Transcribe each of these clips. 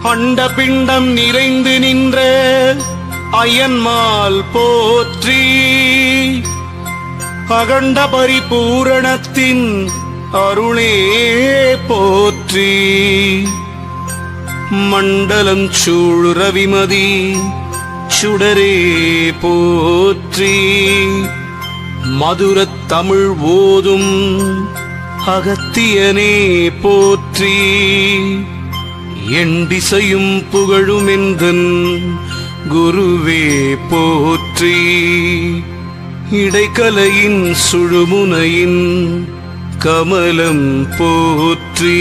அண்ட பிண்டம் நிறைந்து நின்ற அயன்மால் போற்றி. அகண்ட பரிபூரணத்தின் அருளே போற்றி. மண்டலம் சூழ் ரவிமதி சுடரே போற்றி. மதுரத் தமிழ் ஓதும் அகத்தியனே போற்றி. எண்டிசையும் புகழுமென்றன் குருவே போற்றி. இடைக்கலையின் சுழுமுனையின் கமலம் போற்றி.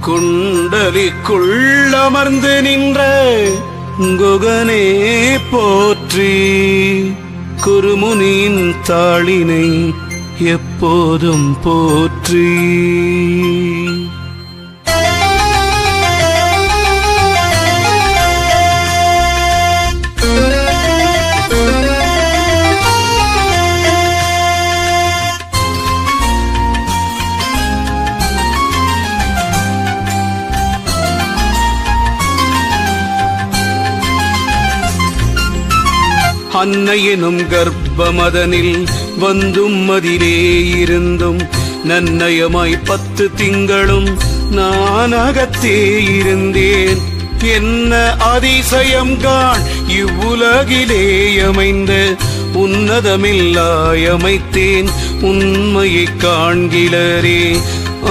குண்டலிக்குள் அமர்ந்து நின்ற குகனே போற்றி. குருமுனியின் தாளினை எப்போதும் போற்றி. அன்னையெனும் கர்ப்பமதனில் வந்தும் அதிலே இருந்தும் நன்னயமாய் 10 திங்களும் நான் அகத்தே இருந்தேன். என்ன அதிசயம் காண் இவ்வுலகிலே அமைந்த உன்னதமில்லாயமைத்தேன் உண்மையை காண்கிலரே.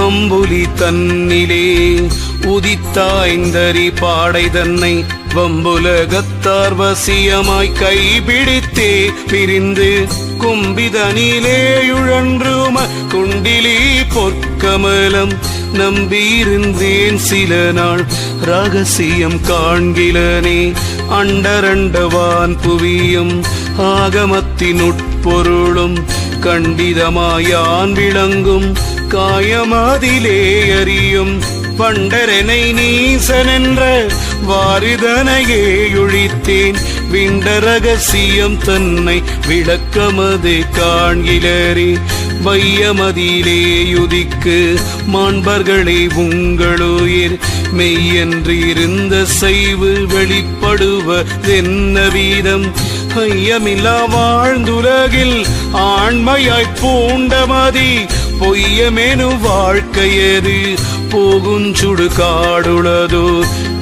அம்புலி தன்னிலே உதித்தாய்ந்தரி பாடை தன்னை வம்புலகத்தார் வசியமாய் கைபிடித்தே பிரிந்து கும்பிதனிலே உழன்றும குண்டிலி பொற்கமலம் நம்பியிருந்தேன் சில நாள் ரகசியம் காண்கிலனே. அண்டரண்டவான் புவியும் ஆகமத்தின் உட்பொருளும் கண்டிதமாயான் விளங்கும் காயமாதிலே அறியும் பண்டரனை நீசனென்ற வாரிதனையே ஒழித்தேன். விண்ட ரகசியம் தன்னை விளக்கமது காண்கிலரே. வையமதிலே யுதிக்கு மாண்பர்களே உங்களுயிர் மெய்யன்று இருந்த செய்வு வெளிப்படுவதென்ன வீதம். ஐயமில்லா வாழ்ந்துலகில் ஆண்மையாய் பூண்டமதி பொய்யமெனு வாழ்க்கையது போகுஞ்சுடு காடுளதோ.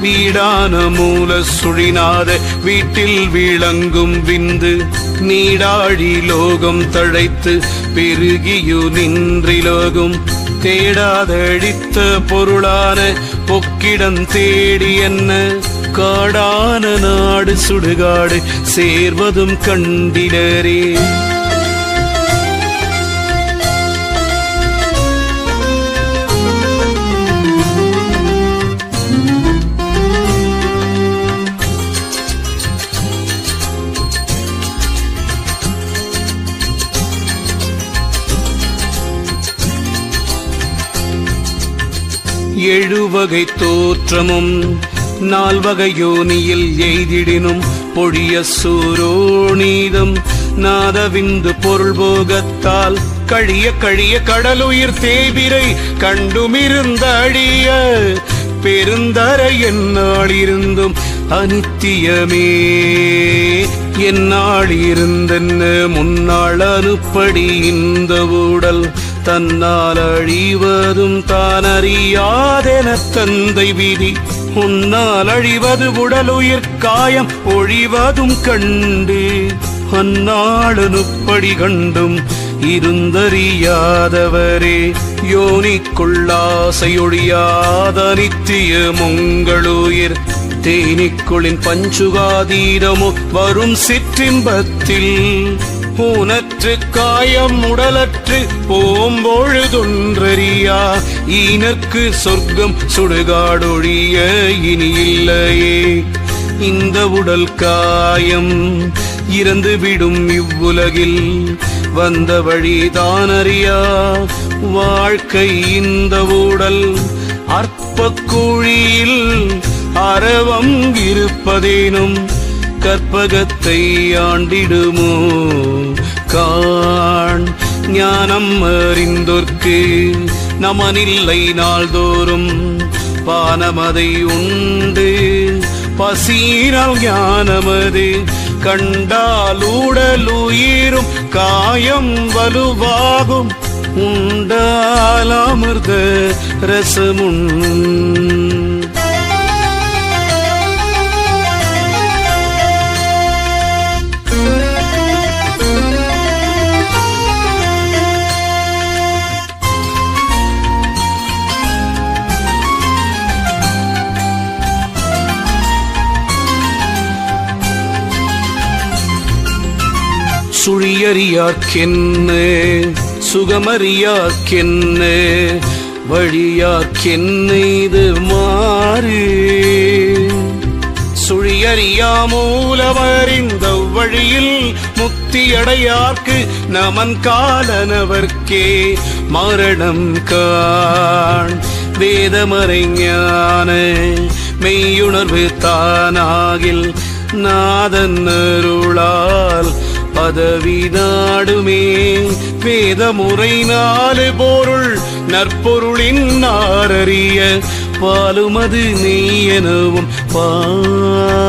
வீடான மூல சுழிநாத வீட்டில் விளங்கும் விந்து நீடாழி லோகம் தழைத்து பெருகியு நின்றிலோகும். தேடாதழித்த பொருளான பொக்கிடம் தேடி என்ன காடான நாடு சுடுகாடு சேர்வதும் கண்டிலரே. எழுவகை தோற்றமும் 4 வகை யோனியில் எய்திடினும் பொழிய சூரோணீதம் நாதவிந்து பொருள் போகத்தால் கழிய கழிய கடலுயிர் தேவிரை கண்டுமிருந்த அழிய பெருந்தரை என்னாளிருந்தும் அனித்தியமே. என்னாளிருந்தென்ன முன்னாள் அனுப்படி இந்த ஊடல் தன்னால் அழிவதும் தான் அறியாதென தந்தை விதி. உன்னால் அழிவது உடலுயிர் காயம் ஒழிவதும் கண்டு அந்நாளனுப்படி கண்டும் இருந்தறியாதவரே. யோனிக்குள்ளாசையொழியாத நித்தியம் உங்களுயிர் தேனிக்குளின் பஞ்சுகாதீரமோ வரும் சிற்றின்பத்தில் ஊனற்று காயம் உடலற்று போம்பொழுதொன்றறியா ஈனற்கு சொர்க்கம் சுடுகாடொழிய இனி இல்லையே. இந்த உடல் காயம் இறந்துவிடும் இவ்வுலகில் வந்த வழிதானறியா வாழ்க்கை இந்த உடல் அற்ப குழியில் அரவம் இருப்பதேனும் கற்பகத்தை ஆண்டிடுமோ காண். ஞானம் அறிந்தோர்க்கு நமனில்லை நாள்தோறும் பானமதை உண்டு பசீரால் ஞானமது கண்டால் உடல் உயிரும் காயம் வலுவாகும் உண்டால் அமிர்த ரசமுன் சுழியறியார்க்கென்ன சுகமறியார்க்கென்ன வழியார்க்கென்ன இது மாறு சுழியறியா மூலமறிந்த வழியில் முக்தியடையார்க்கு நமன் காலனவர்க்கே மரணம் காண் வேதமறை ஞான மெய்யுணர்வு தானாகில் நாதன் அருளால் பதவி நாடுமே வேதமுறை நாலு பொருள் நற்பொருளின் நாரறிய பாலுமது நெய்யெனவும் பார்